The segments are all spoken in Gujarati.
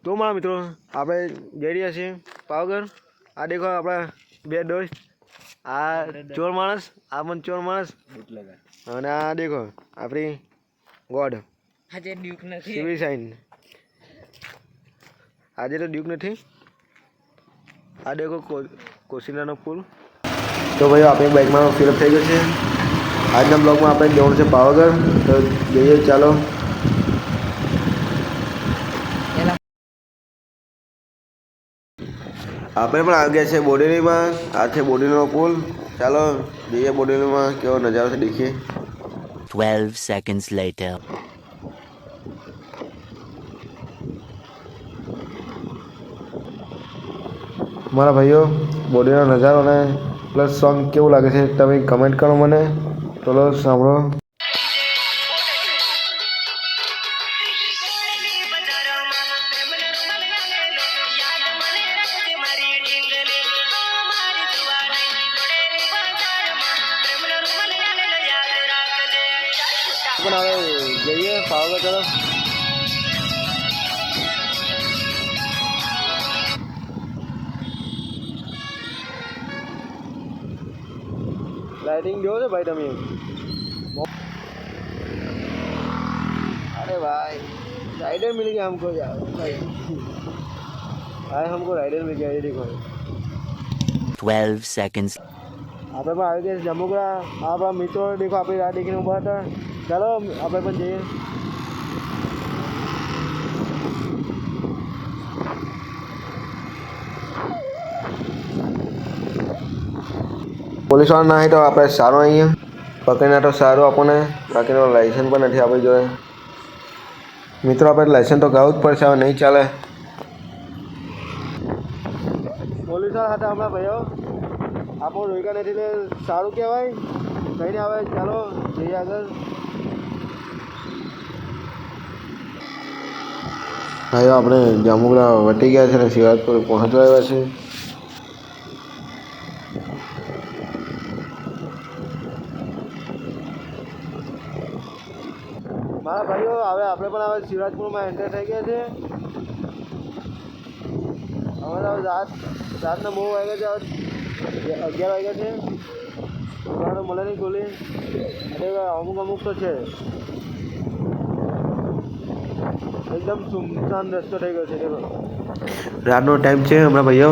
તો મારા મિત્રો આપણે જઈ રહ્યા છીએ પાવાગઢ. આ દેખો આપણા બે દોસ્ત, આ ચોર માણસ, આ પણ ચોર માણસ, અને આ દેખો આપણી ગોડ આજે ડ્યુક નથી, સિવિલ સાઇન. આજે તો ડ્યુક નથી. આ દેખો કોશિલાનો પુલ. તો ભાઈ આપણી બાઇકમાં ફિલઅપ થઈ ગયો છે. આજના બ્લોગમાં આપણે જવાનું છે પાવાગઢ. તો જઈએ ચાલો. આપણે પણ આવી ગયા છે બોડેલીમાં. આ છે બોડેલીનો પુલ. ચાલો જઈએ બોડેલીમાં, કેવો નજારો છે દેખીએ. 12 seconds later. મારા ભાઈઓ, બોડીનો નજારો અને પ્લસ સોંગ કેવું લાગે છે તમે કમેન્ટ કરો મને. ચલો સાંભળો. પણ હવે જઈએ પાવાગઢ તરફ. लाइटिंग जो है भाई तमी. अरे भाई राइडर मिल गया हमको यार भाई. भाई हमको राइडर मिल गया. ये देखो 12 seconds. આપણે પણ આવી ગયા જંબુગડા. આપણા મિત્રો દેખો આપણી રાહ દેખીને ઊભા હતા. ચાલો આપણે પણ જઈએ. પોલીસવાળા ના હોય તો આપણે સારું અહીંયા પકડીને તો સારું આપણને. બાકીનો લાઇસન્સ પણ નથી આપણી જોડે. મિત્રો આપણે લાઇસન્સ તો ગાવું જ પડશે, હવે નહીં ચાલે. પોલીસવાળા હતા હમણાં ભાઈઓ. આપણું રોક્યા નથી એટલે સારું કહેવાય. કંઈ નહીં આવે. ચાલો જઈએ આગળ. ભાઈઓ આપણે જાંબુગડા વટી ગયા છે ને શિવરાજપુર પહોંચવા આવ્યા છે. મારા ભાઈઓ હવે આપણે પણ હવે શિવરાજપુરમાં એન્ટર થઈ ગયા છે. હવે રાતના બહુ વાગ્યા છે. 11 વાગ્યા છે. દુકાનો મળે નહીં ખોલી. અને અમુક તો છે. એકદમ સુમસાન રસ્તો થઈ ગયો છે. રાતનો ટાઈમ છે હમણાં ભાઈઓ,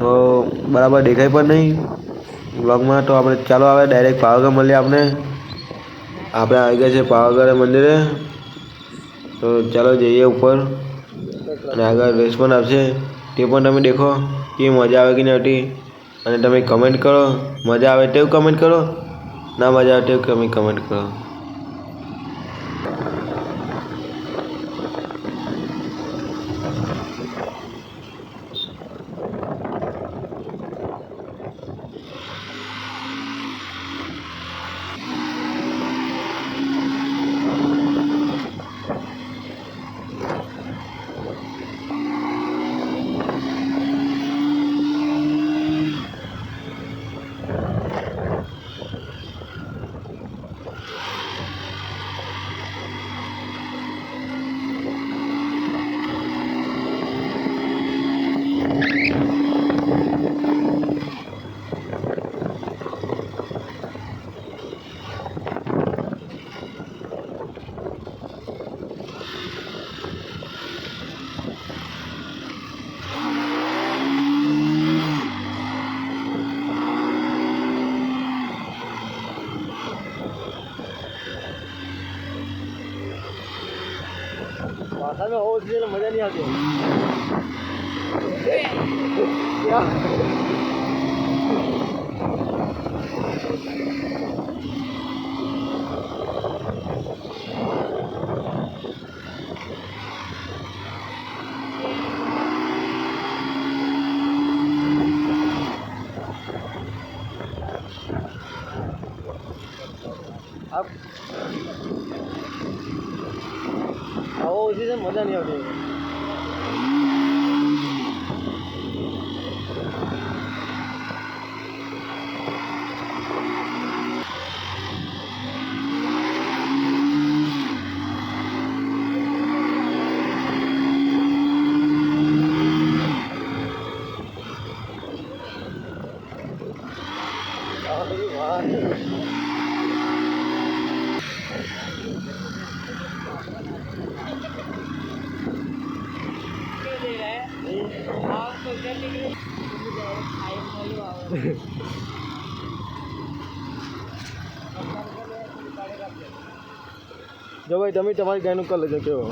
તો બરાબર દેખાય પણ નહીં બ્લોગમાં. તો આપણે ચાલો આવે ડાયરેક્ટ પાવાગઢ મળીએ. આપણે આવી ગયા છે પાવાગઢ મંદિરે. તો ચાલો જઈએ ઉપર, અને આગળ રેસ પણ આવશે તે પણ તમે દેખો કે મજા આવે કે નહીં આવતી. અને તમે કમેન્ટ કરો. મજા આવે તેવું કમેન્ટ કરો, ના મજા આવે તેવું તમે કમેન્ટ કરો. વાસામાં હોવું જોઈએ એટલે મજા નહીં આવતી. આવો ઓછી છે, મજા નહીં આવતી. જો ભાઈ તમે તમારી ગાયનું કર લેજો કેવો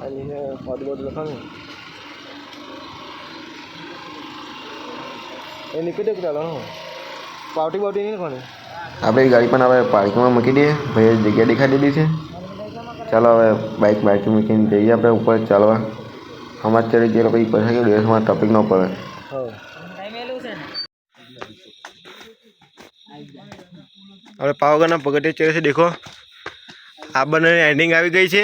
અને ફોટો લખાણું એ નીકળી દે ચાલો પાવટી બાવટી નહીં લખવાની આપણે ગાડી પણ હવે પાર્કિંગમાં મૂકી દઈએ ભાઈ જગ્યા દેખાડી દીધી છે ચાલો હવે બાઇક મૂકીને જઈએ આપણે ઉપર ચાલવા અમારે ચડી જઈએ પછી પછી દિવસમાં ટ્રાફિક ન પડે હવે પાવાગઢના પગથિયે ચડે છે દેખો આ બંને એન્ડિંગ આવી ગઈ છે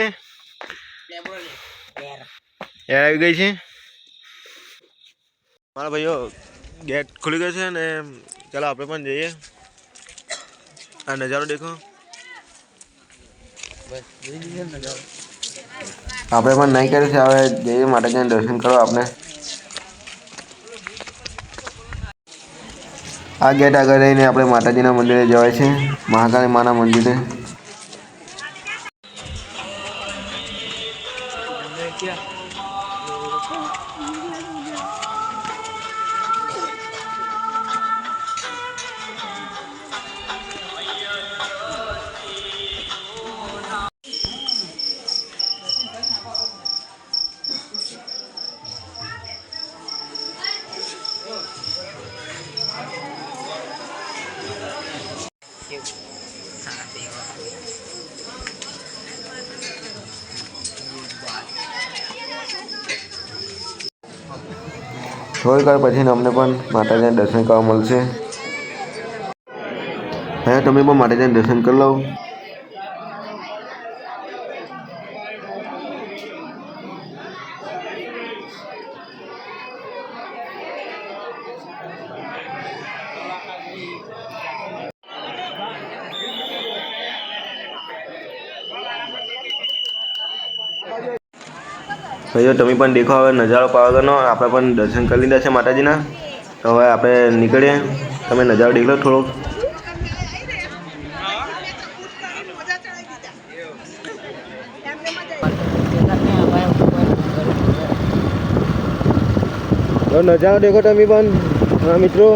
એર આવી ગઈ છે મારા ભાઈઓ ગેટ ખુલી ગયો છે ને ચાલો આપણે પણ જઈએ આ નજારો દેખો આપણે પણ નહીં કર્યું છે હવે જઈએ માતાજીના દર્શન કરો આપણે આ ગેટ આગળ રહીને આપણે માતાજીના મંદિરે જવાય છે મહાકાળી માના મંદિરે થોડીક વાર પછી અમને પણ માતાજીના દર્શન કરવા મળશે હવે તમે પણ માતાજીના દર્શન કરી લો ભાઈઓ તમે પણ દેખો હવે નજારો પાવાગઢનો આપણે પણ દર્શન કરી લીધા છે માતાજીના તો હવે આપણે નીકળીએ તમે નજારો દેખ લો થોડોક નજારો દેખો તમે પણ હા મિત્રો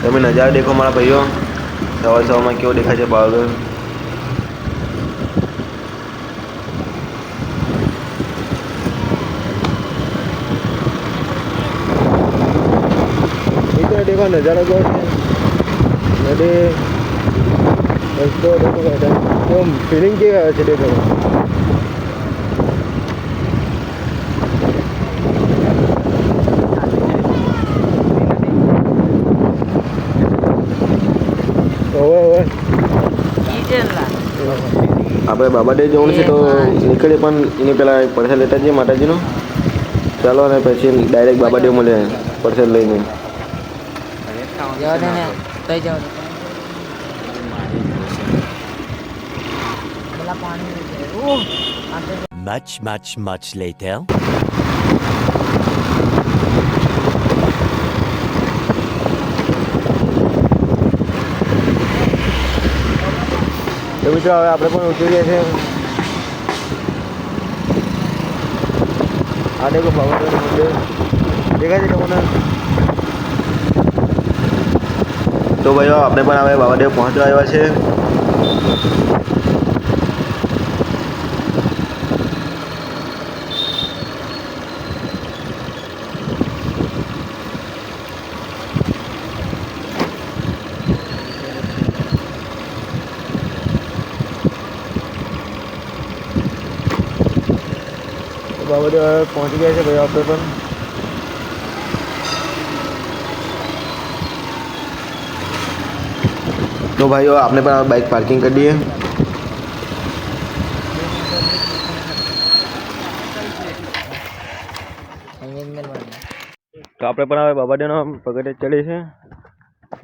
તમે નજારો દેખો મારા ભાઈઓ સવાર સવારમાં કેવો દેખાય છે પાવાગઢ देखो नज़ारा जो नदी रस्तो देखो एकदम फीलिंग के देखो આપણે બાબાડે જવાનું છે તો નીકળીએ પણ એની પહેલાં પરસેલ લેતા જઈએ માતાજીનો ચાલો અને પછી ડાયરેક્ટ બાબાડે મળે પરસેલ લઈને Much later. તો મિત્રો હવે આપણે પણ ઉતરી ગયા છે આ દેખો બાબાનું મંદિર દેખાય છે તમને તો ભાઈઓ આપણે પણ હવે બાબાદેવ પહોંચવા આવ્યા છે બાબાદેવ હવે પહોંચી ગયા છે ભાઈ આપણે પણ तो भाइयों आपने पर बाइक पार्किंग कर दी है तो આપણે પણ હવે બાબાદેવનો પગથિયે ચડી છે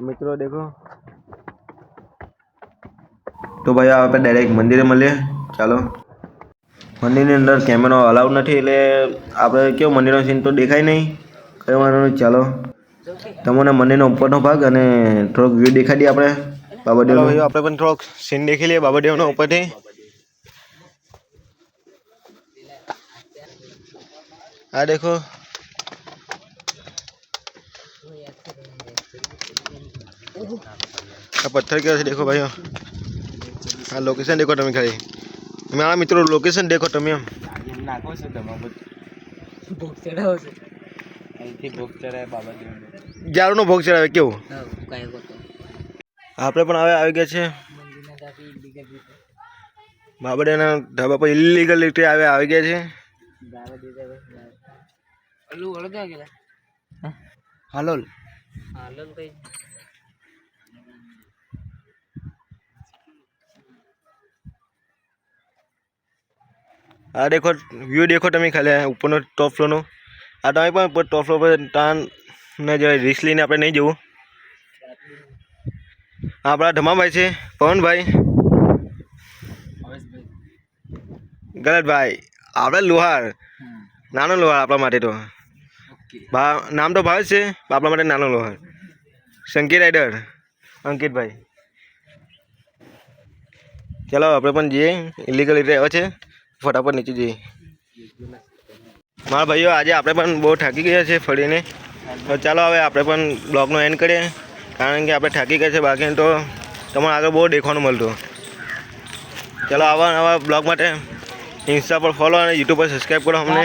મિત્રો देखो तो भाई આપણે ડાયરેક્ટ મંદિરે મળીએ ચાલો મંદિરની અંદર કેમેરો અલાઉડ નથી એટલે આપણે કેવો મંદિરનો સીન તો દેખાય નહીં. કઈ વાંધો નહીં, ચાલો તમને મંદિરનો ઉપરનો ભાગ અને થોડોક વ્યૂ દેખાડી દઈએ આપણે બાબાદેવનો. આપણે પણ થોડોક સીન દેખી લઈએ બાબાદેવનો ઉપરથી. આ દેખો, આ પથ્થર કેવો છે દેખો ભાઈઓ. આ લોકેશન દેખો તમે ખાલી. મારા મિત્રો લોકેશન દેખો તમે એમ. જારુનો ભોગ ચડાવે કેવું. આપણે પણ હવે આવી ગયા છે બાબાદેવના ધાબા પર. ઇલીગલ રીતે આવી ગયા છે. હાલોલ આ દેખો વ્યૂ દેખો તમે ખાલી ઉપરનો ટોપ ફ્લોરનો. આ તમે પણ ટોપ ફ્લોર પર તાન ને જવાય, રિસ્ક લઈને આપણે નહીં જવું. આપણા ધમાભાઈ છે પવનભાઈ, ગલતભાઈ, આપણે લોહાર, નાનો લોહાર આપણા માટે તો. નામ તો ભાવ છે, આપણા માટે નાનો લોહાર. સંકેત રાઈડર અંકિતભાઈ. ચાલો આપણે પણ જઈએ. ઇલીગલ રીતે આવે છે, ફટાફટ નીચે જઈએ. મારા ભાઈઓ આજે આપણે પણ બહુ થાકી ગયા છે ફરીને. તો ચાલો હવે આપણે પણ બ્લોગનો એન્ડ કરીએ, કારણ કે આપણે થાકી ગયા છે. બાકી તો તમને આગળ બહુ દેખવાનું મળતું. ચાલો આવા બ્લોગ માટે ઇન્સ્ટા પર ફોલો અને યુટ્યુબ પર સબસ્ક્રાઈબ કરો અમને.